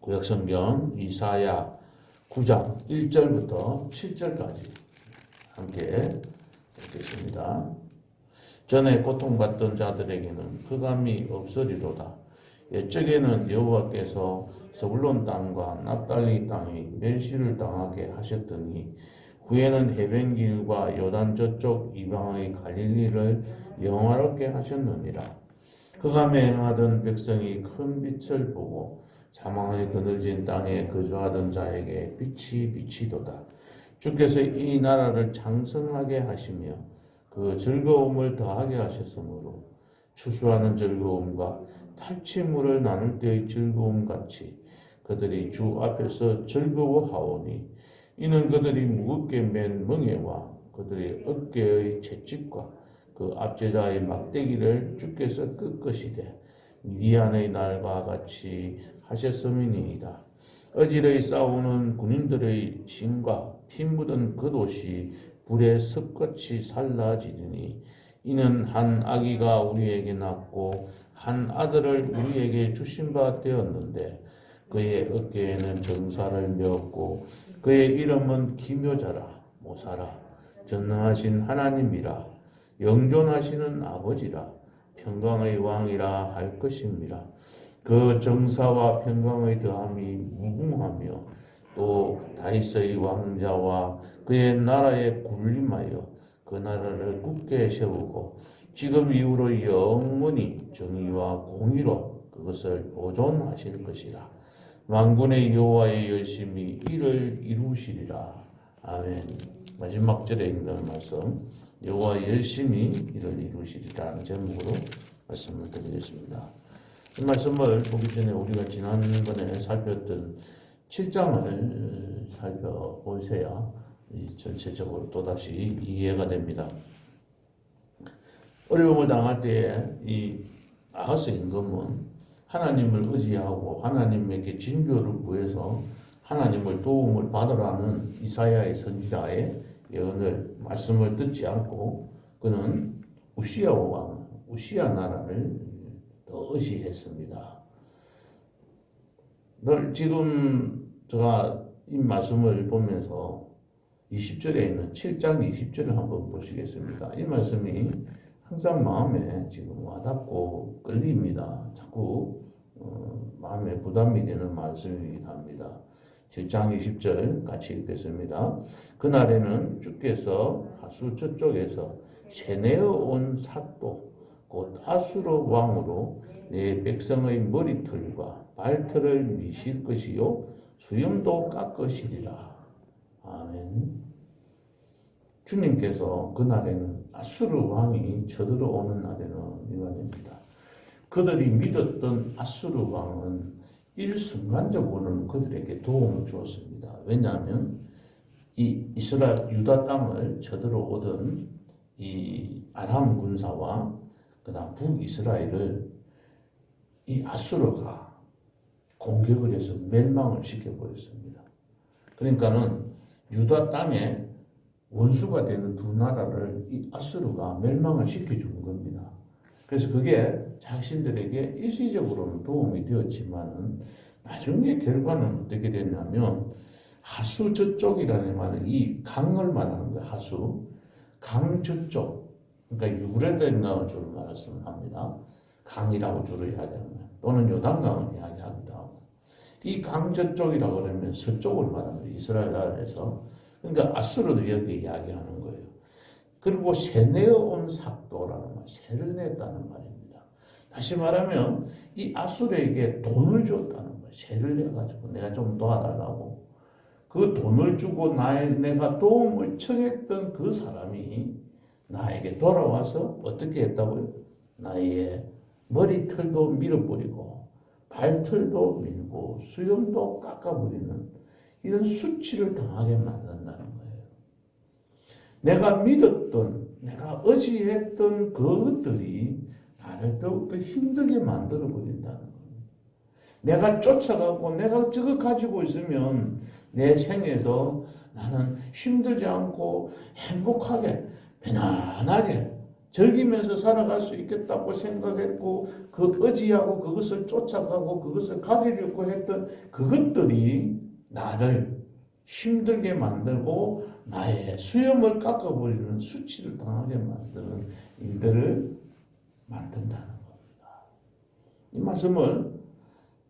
구약성경 이사야 9장 1절부터 7절까지 함께 읽겠습니다. 전에 고통받던 자들에게는 흑암이 없으리로다. 옛적에는 여호와께서 스불론 땅과 납달리 땅이 멸시를 당하게 하셨더니 후에는 해변길과 요단 저쪽 이방의 갈릴리를 영화롭게 하셨느니라. 흑암에 행하던 백성이 큰 빛을 보고 사망의 그늘진 땅에 거주하던 자에게 빛이 비치도다. 주께서 이 나라를 장성하게 하시며 그 즐거움을 더하게 하셨으므로 추수하는 즐거움과 탈취물을 나눌 때의 즐거움 같이 그들이 주 앞에서 즐거워하오니 이는 그들이 무겁게 맨 멍에와 그들의 어깨의 채찍과 그 압제자의 막대기를 주께서 끄끄시되 미디안의 날과 같이 하셨음이니이다. 어질의 싸우는 군인들의 신과 피 묻은 겉옷이 불에 습같이 살라지리니 이는 한 아기가 우리에게 낳고 한 아들을 우리에게 주신 바 되었는데 그의 어깨에는 정사를 메었고 그의 이름은 기묘자라 모사라 전능하신 하나님이라 영존하시는 아버지라 평강의 왕이라 할 것입니다. 그 정사와 평강의 더함이 무궁하며 또 다윗의 왕자와 그의 나라에 군림하여 그 나라를 굳게 세우고 지금 이후로 영원히 정의와 공의로 그것을 보존하실 것이라. 만군의 여호와의 열심히 이를 이루시리라. 아멘. 마지막 절에 있는 말씀, 여호와 열심히 이를 이루시리라는 제목으로 말씀을 드리겠습니다. 이 말씀을 보기 전에 우리가 지난번에 살폈던 7장을 살펴보셔야 전체적으로 또다시 이해가 됩니다. 어려움을 당할 때에 이 아하스 임금은 하나님을 의지하고 하나님에게 진교를 구해서 하나님을 도움을 받으라는 이사야의 선지자의 예언을 말씀을 듣지 않고 그는 우시야 왕, 우시야 나라를 더 의지했습니다. 지금 제가 이 말씀을 보면서 20절에 있는 7장 20절을 한번 보시겠습니다. 이 말씀이 항상 마음에 지금 와닿고 끌립니다. 자꾸 마음에 부담이 되는 말씀이긴 합니다. 7장 20절 같이 읽겠습니다. 그날에는 주께서 하수 저쪽에서 세내어 온 삭도 곧 아수르 왕으로 내 백성의 머리털과 발털을 미실 것이요 수염도 깎으시리라. 아멘. 주님께서 그날에는 아수르 왕이 쳐들어오는 날에는 이 말입니다. 그들이 믿었던 아수르 왕은 일순간적으로는 그들에게 도움을 주었습니다. 왜냐하면 이 이스라엘 유다 땅을 쳐들어오던 이 아람 군사와 그다음 북이스라엘을 이 아수르가 공격을 해서 멸망을 시켜버렸습니다. 그러니까는 유다 땅에 원수가 되는 두 나라를 이 아수르가 멸망을 시켜준 겁니다. 그래서 그게 자신들에게 일시적으로는 도움이 되었지만은 나중에 결과는 어떻게 됐냐면 하수 저쪽이라는 말은 이 강을 말하는 거예요. 하수. 강 저쪽. 그러니까 유브라데강을 주로 말씀합니다. 강이라고 주로 이야기합니다. 또는 요단강을 이야기하기도 하고. 이 강 저쪽이라고 그러면 서쪽을 말합니다. 이스라엘 나라에서. 그러니까 아수르도 여기 이야기하는 거예요. 그리고 세내어 온 삭도라는 말, 세를 냈다는 말입니다. 다시 말하면 이 아수르에게 돈을 줬다는 거예요. 세를 내가지고 내가 좀 도와달라고. 그 돈을 주고 내가 도움을 청했던 그 사람이 나에게 돌아와서 어떻게 했다고요? 나의 머리털도 밀어버리고 발털도 밀고 수염도 깎아버리는 이런 수치를 당하게 만든다는 거예요. 내가 믿었던, 내가 의지했던 그것들이 나를 더욱더 힘들게 만들어버린다는 겁니다. 내가 쫓아가고 내가 저거 가지고 있으면 내 생에서 나는 힘들지 않고 행복하게 편안하게 즐기면서 살아갈 수 있겠다고 생각했고 그 의지하고 그것을 쫓아가고 그것을 가지려고 했던 그것들이 나를 힘들게 만들고 나의 수염을 깎아버리는 수치를 당하게 만드는 일들을 만든다는 겁니다. 이 말씀을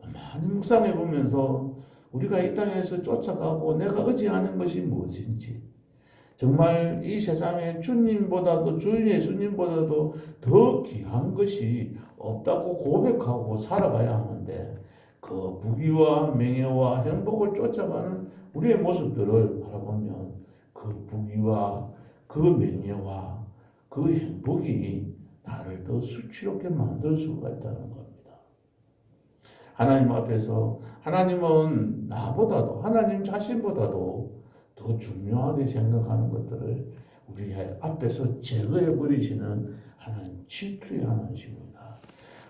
많이 묵상해 보면서 우리가 이 땅에서 쫓아가고 내가 의지하는 것이 무엇인지, 정말 이 세상에 주님보다도 주 예수님보다도 더 귀한 것이 없다고 고백하고 살아가야 하는데, 그 부귀와 명예와 행복을 쫓아가는 우리의 모습들을 바라보면 그 부귀와 그 명예와 그 행복이 나를 더 수치롭게 만들 수가 있다는 겁니다. 하나님 앞에서 하나님은 나보다도, 하나님 자신보다도 더 중요하게 생각하는 것들을 우리 앞에서 제거해 버리시는 하나님, 질투의 하나님이십니다.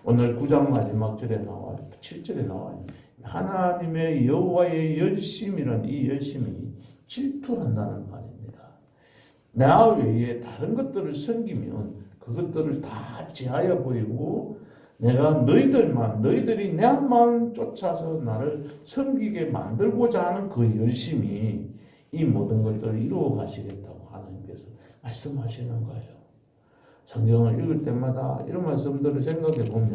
오늘 9장 마지막 절에 나와 7절에 나와 하나님의 여호와의 열심이란 이 열심이 질투한다는 말입니다. 나 외에 다른 것들을 섬기면 그것들을 다 제하여 버리고 내가 너희들이 내만 쫓아서 나를 섬기게 만들고자 하는 그 열심이 이 모든 것들을 이루어 가시겠다고 하나님께서 말씀하시는 거예요. 성경을 읽을 때마다 이런 말씀들을 생각해 보면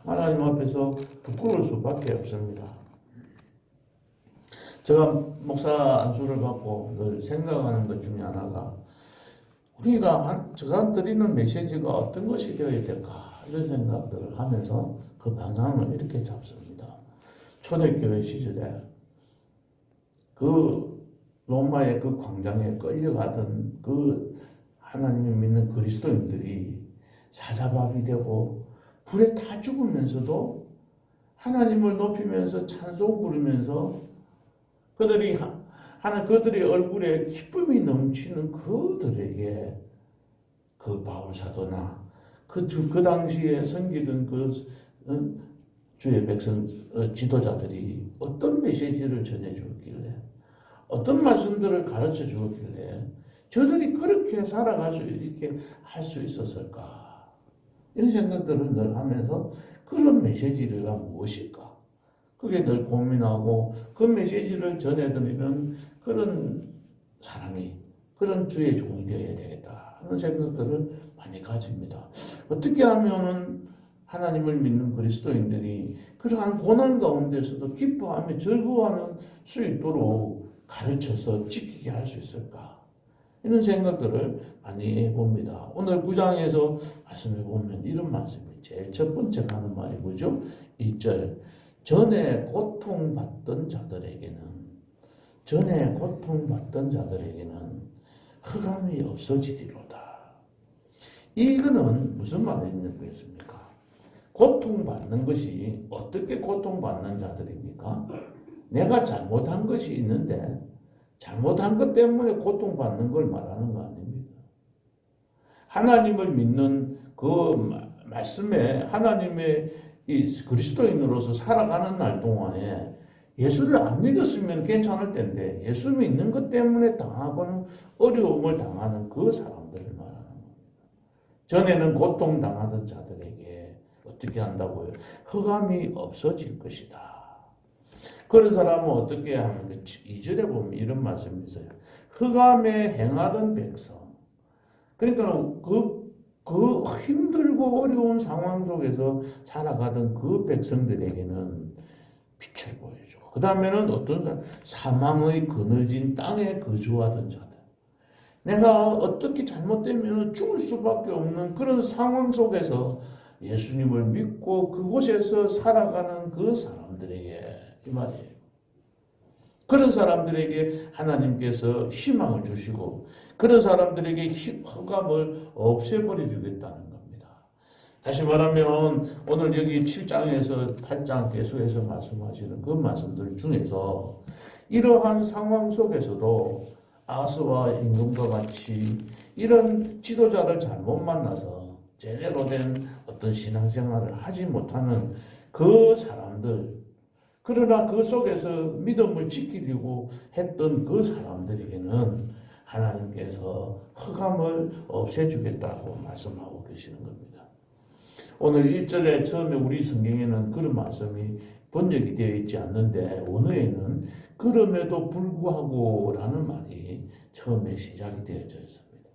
하나님 앞에서 부끄러울 수밖에 없습니다. 제가 목사 안수를 받고 늘 생각하는 것 중에 하나가 제가 드리는 메시지가 어떤 것이 되어야 될까 이런 생각들을 하면서 그 방향을 이렇게 잡습니다. 초대교회 시절에 그 로마의 그 광장에 끌려가던 그 하나님을 믿는 그리스도인들이 사자밥이 되고 불에 타 죽으면서도 하나님을 높이면서 찬송 부르면서 그들의 얼굴에 기쁨이 넘치는 그들에게 그 바울 사도나 그 당시에 섬기던 그 주의 백성 지도자들이 어떤 메시지를 전해주었길래, 어떤 말씀들을 가르쳐 주었길래 저들이 그렇게 살아갈 수 있게 할 수 있었을까? 이런 생각들을 늘 하면서 그런 메시지가 무엇일까? 그게 늘 고민하고 그 메시지를 전해드리는 그런 사람이, 그런 주의 종이 되어야 되겠다 하는 생각들을 많이 가집니다. 어떻게 하면은 하나님을 믿는 그리스도인들이 그러한 고난 가운데서도 기뻐하며 즐거워하는 수 있도록 가르쳐서 지키게 할 수 있을까? 이런 생각들을 많이 해봅니다. 오늘 9장에서 말씀해 보면 이런 말씀이 제일 첫 번째 하는 말이 뭐죠? 1절 전에 고통받던 자들에게는 흑암이 없어지리로다. 이거는 무슨 말이겠습니까? 고통받는 것이 어떻게 고통받는 자들입니까? 내가 잘못한 것이 있는데 잘못한 것 때문에 고통받는 걸 말하는 거 아닙니다. 하나님을 믿는 그 말씀에 하나님의 이 그리스도인으로서 살아가는 날 동안에 예수를 안 믿었으면 괜찮을 텐데 예수 믿는 것 때문에 당하고는 어려움을 당하는 그 사람들을 말하는 겁니다. 전에는 고통당하던 자들에게 어떻게 한다고요? 흑암이 없어질 것이다. 그런 사람은 어떻게 하면 2절에 보면 이런 말씀이 있어요. 흑암에 행하던 백성. 그러니까 그 힘들고 어려운 상황 속에서 살아가던 그 백성들에게는 빛을 보여주고, 그 다음에는 어떤 사망의 그늘진 땅에 거주하던 자들. 내가 어떻게 잘못되면 죽을 수밖에 없는 그런 상황 속에서 예수님을 믿고 그곳에서 살아가는 그 사람들에게 이 말이에요. 그런 사람들에게 하나님께서 희망을 주시고 그런 사람들에게 흑암을 없애버려 주겠다는 겁니다. 다시 말하면 오늘 여기 7장에서 8장 계속해서 말씀하시는 그 말씀들 중에서 이러한 상황 속에서도 아스와 임금과 같이 이런 지도자를 잘못 만나서 제대로 된 어떤 신앙생활을 하지 못하는 그 사람들, 그러나 그 속에서 믿음을 지키려고 했던 그 사람들에게는 하나님께서 흑암을 없애주겠다고 말씀하고 계시는 겁니다. 오늘 1절에 처음에 우리 성경에는 그런 말씀이 번역이 되어 있지 않는데 원어에는 그럼에도 불구하고 라는 말이 처음에 시작이 되어져 있습니다.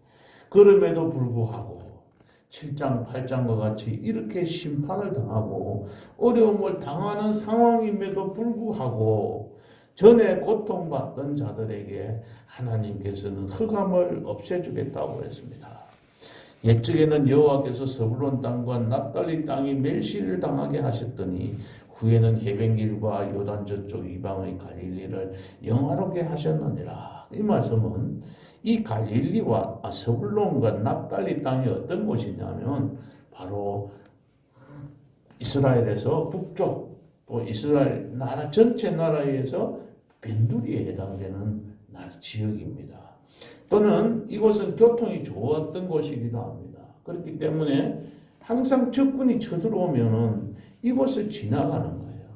그럼에도 불구하고 7장, 8장과 같이 이렇게 심판을 당하고 어려움을 당하는 상황임에도 불구하고 전에 고통받던 자들에게 하나님께서는 흑암을 없애주겠다고 했습니다. 옛적에는 여호와께서 스불론 땅과 납달리 땅이 멸시를 당하게 하셨더니 후에는 해변길과 요단 저쪽 이방의 갈릴리를 영화롭게 하셨느니라. 이 말씀은 이 갈릴리와 스불론과 납달리 땅이 어떤 곳이냐면 바로 이스라엘에서 북쪽 또 이스라엘 나라 전체 나라에서 변두리에 해당되는 지역입니다. 또는 이곳은 교통이 좋았던 곳이기도 합니다. 그렇기 때문에 항상 적군이 쳐들어오면 이곳을 지나가는 거예요.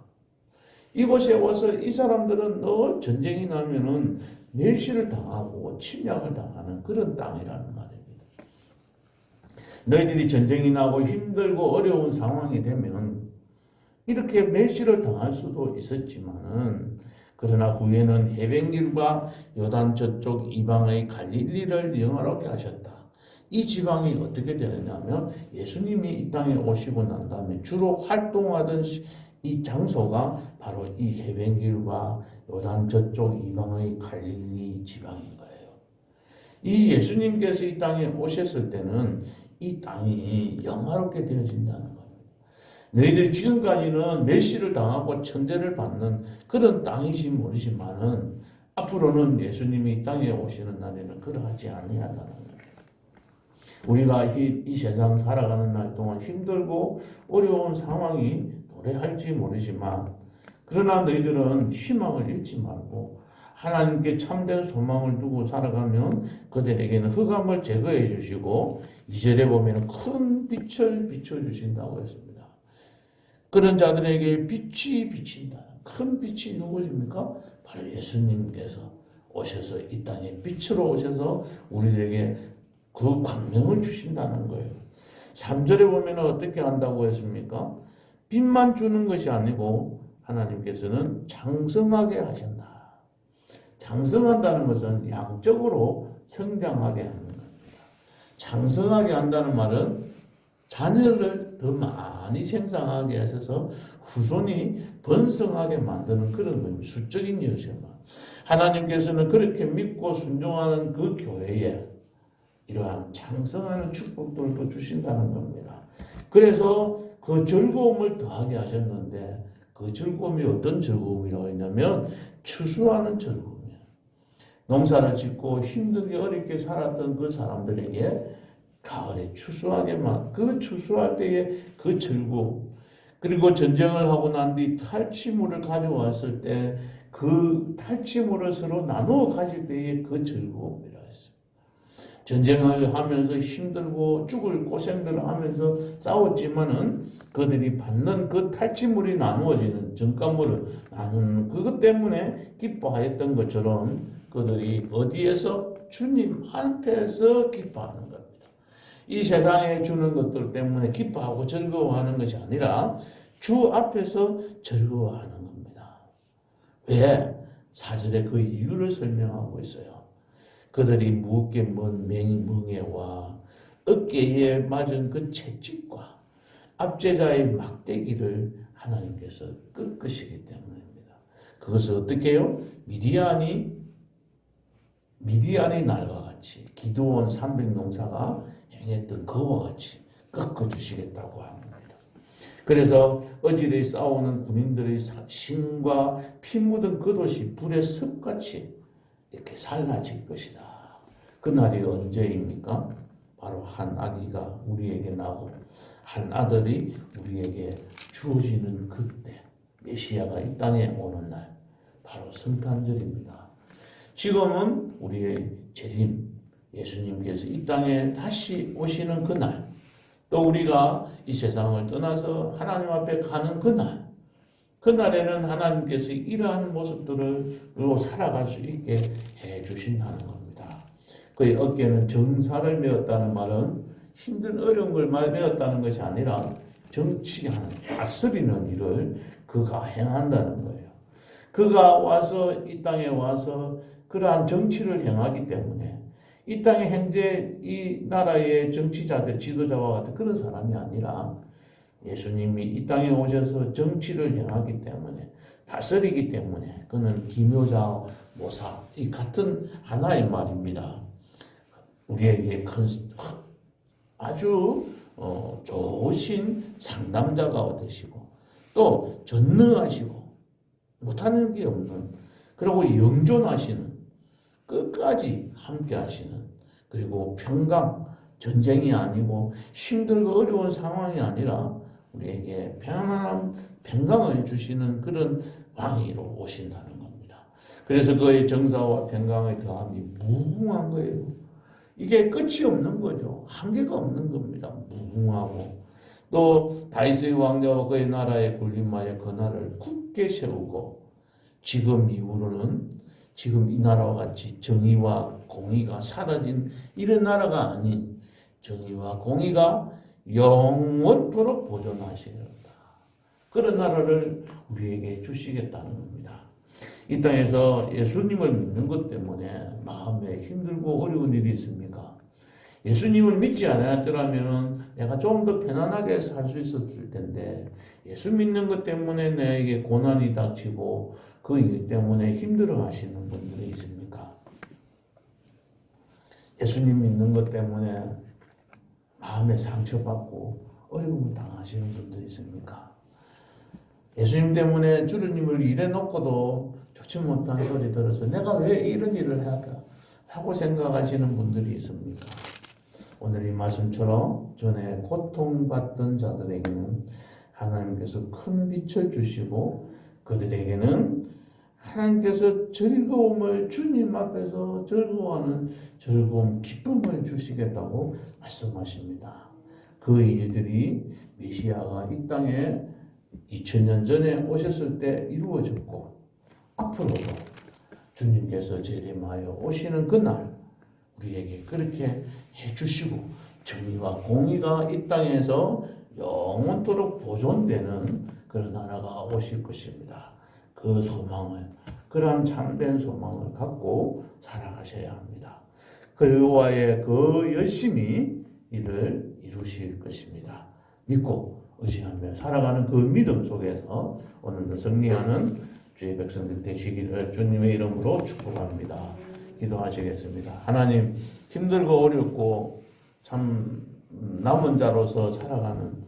이곳에 와서 이 사람들은 늘 전쟁이 나면은 멸시를 당하고 침략을 당하는 그런 땅이라는 말입니다. 너희들이 전쟁이 나고 힘들고 어려운 상황이 되면 이렇게 멸시를 당할 수도 있었지만은 그러나 후에는 해변길과 요단 저쪽 이방의 갈릴리를 영화롭게 하셨다. 이 지방이 어떻게 되느냐면 예수님이 이 땅에 오시고 난 다음에 주로 활동하던 이 장소가 바로 이 해변길과 요단 저쪽 이방의 갈릴리 지방인 거예요. 이 예수님께서 이 땅에 오셨을 때는 이 땅이 영화롭게 되어진다는 거예요. 너희들이 지금까지는 멸시를 당하고 천대를 받는 그런 땅이지 모르지만은 앞으로는 예수님이 이 땅에 오시는 날에는 그러하지 아니하다는 거예요. 우리가 이 세상 살아가는 날 동안 힘들고 어려운 상황이 도래할지 모르지만 그러나 너희들은 희망을 잃지 말고 하나님께 참된 소망을 두고 살아가면 그들에게는 흑암을 제거해 주시고 2절에 보면 큰 빛을 비춰주신다고 했습니다. 그런 자들에게 빛이 비친다. 큰 빛이 누구십니까? 바로 예수님께서 오셔서 이 땅에 빛으로 오셔서 우리들에게 그 광명을 주신다는 거예요. 3절에 보면 어떻게 한다고 했습니까? 빛만 주는 것이 아니고 하나님께서는 장성하게 하신다. 장성한다는 것은 양적으로 성장하게 하는 겁니다. 장성하게 한다는 말은 자녀를 더 많이 생산하게 하셔서 후손이 번성하게 만드는 그런 겁니다. 수적인 것이지만 하나님께서는 그렇게 믿고 순종하는 그 교회에 이러한 장성하는 축복들도 주신다는 겁니다. 그래서 그 즐거움을 더하게 하셨는데 그 즐거움이 어떤 즐거움이라고 했냐면 추수하는 즐거움이에요. 농사를 짓고 힘들게 어렵게 살았던 그 사람들에게 가을에 추수하게만 그 추수할 때의 그 즐거움, 그리고 전쟁을 하고 난 뒤 탈취물을 가져왔을 때 그 탈취물을 서로 나누어 가질 때의 그 즐거움이라 했습니다. 전쟁을 하면서 힘들고 죽을 고생들을 하면서 싸웠지만은 그들이 받는 그 탈취물이 나누어지는 정감물을 나누는 그것 때문에 기뻐하였던 것처럼 그들이 어디에서 주님 앞에서 기뻐하는 겁니다. 이 세상에 주는 것들 때문에 기뻐하고 즐거워하는 것이 아니라 주 앞에서 즐거워하는 겁니다. 왜? 4절에 그 이유를 설명하고 있어요. 그들이 무겁게 먼 멍에와 어깨에 맞은 그 채찍과 압제자의 막대기를 하나님께서 꺾으시기 때문입니다. 그것을 어떻게 해요? 미디안의 날과 같이 기드온 300농사가 행했던 그와 같이 꺾어주시겠다고 합니다. 그래서 어지러이 싸우는 군인들의 신과 피 묻은 겉옷이 불의 습같이 이렇게 살라질 것이다. 그날이 언제입니까? 바로 한 아기가 우리에게 나고 한 아들이 우리에게 주어지는 그때 메시아가 이 땅에 오는 날 바로 성탄절입니다. 지금은 우리의 재림 예수님께서 이 땅에 다시 오시는 그날, 또 우리가 이 세상을 떠나서 하나님 앞에 가는 그날, 그날에는 하나님께서 이러한 모습들로 살아갈 수 있게 해 주신다는 겁니다. 그의 어깨에는 정사를 메었다는 말은 힘든 어려운 걸 메었다는 것이 아니라 정치하는 다스리는 일을 그가 행한다는 거예요. 그가 와서 이 땅에 와서 그러한 정치를 행하기 때문에 이 땅에 현재 이 나라의 정치자들, 지도자와 같은 그런 사람이 아니라 예수님이 이 땅에 오셔서 정치를 행하기 때문에 다스리기 때문에 그는 기묘자, 모사 이 같은 하나의 말입니다. 우리에게 아주 좋으신 상담자가 되시고 또 전능하시고 못하는 게 없는 그리고 영존하시는 끝까지 함께 하시는 그리고 평강 전쟁이 아니고 힘들고 어려운 상황이 아니라 우리에게 편안한 평강을 주시는 그런 왕이로 오신다는 겁니다. 그래서 그의 정사와 평강의 더함이 무궁한 거예요. 이게 끝이 없는 거죠. 한계가 없는 겁니다. 무궁하고 또 다윗의 왕자와 그의 나라에 군림하여 그 나라를 굳게 세우고 지금 이후로는 지금 이 나라와 같이 정의와 공의가 사라진 이런 나라가 아닌 정의와 공의가 영원토록 보존하시리로다. 그런 나라를 우리에게 주시겠다는 겁니다. 이 땅에서 예수님을 믿는 것 때문에 마음에 힘들고 어려운 일이 있습니까? 예수님을 믿지 않았더라면 내가 좀 더 편안하게 살 수 있었을 텐데 예수 믿는 것 때문에 내게 고난이 닥치고 그 일 때문에 힘들어 하시는 분들이 있습니까? 예수님 믿는 것 때문에 마음에 상처받고 어려움을 당하시는 분들이 있습니까? 예수님 때문에 주님을 일해놓고도 좋지 못한 소리 들어서 내가 왜 이런 일을 할까? 하고 생각하시는 분들이 있습니까? 오늘 이 말씀처럼 전에 고통받던 자들에게는 하나님께서 큰 빛을 주시고 그들에게는 하나님께서 즐거움을 주님 앞에서 즐거워하는 즐거움, 기쁨을 주시겠다고 말씀하십니다. 그 일들이 메시아가 이 땅에 2000년 전에 오셨을 때 이루어졌고 앞으로도 주님께서 재림하여 오시는 그날 우리에게 그렇게 해주시고 정의와 공의가 이 땅에서 영원토록 보존되는 그런 나라가 오실 것입니다. 그 소망을 그러한 참된 소망을 갖고 살아가셔야 합니다. 그와의 그 열심히 이를 이루실 것입니다. 믿고 의지하며 살아가는 그 믿음 속에서 오늘도 승리하는 주의 백성들 되시기를 주님의 이름으로 축복합니다. 기도하시겠습니다. 하나님 힘들고 어렵고 참 남은 자로서 살아가는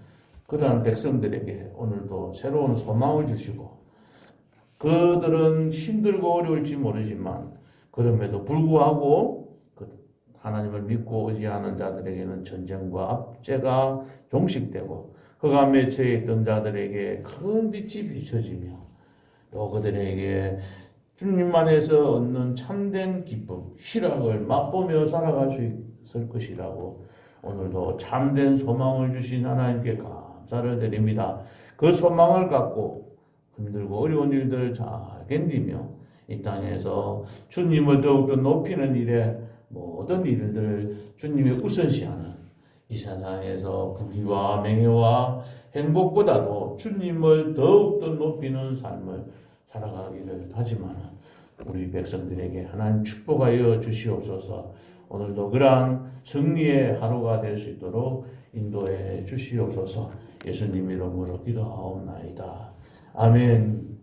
그러한 백성들에게 오늘도 새로운 소망을 주시고 그들은 힘들고 어려울지 모르지만 그럼에도 불구하고 하나님을 믿고 의지하는 자들에게는 전쟁과 압제가 종식되고 흑암에 맺혀 있던 자들에게 큰 빛이 비춰지며 또 그들에게 주님 안에서 얻는 참된 기쁨, 희락을 맛보며 살아갈 수 있을 것이라고 오늘도 참된 소망을 주신 하나님께 감사를 드립니다. 그 소망을 갖고 힘들고 어려운 일들을 잘 견디며 이 땅에서 주님을 더욱더 높이는 일에 모든 일들을 주님이 우선시하는 이 세상에서 부귀와 명예와 행복보다도 주님을 더욱더 높이는 삶을 살아가기를 다짐하는 우리 백성들에게 하나님 축복하여 주시옵소서. 오늘도 그러한 승리의 하루가 될 수 있도록 인도해 주시옵소서. 예수님 이름으로 기도하옵나이다. 아멘.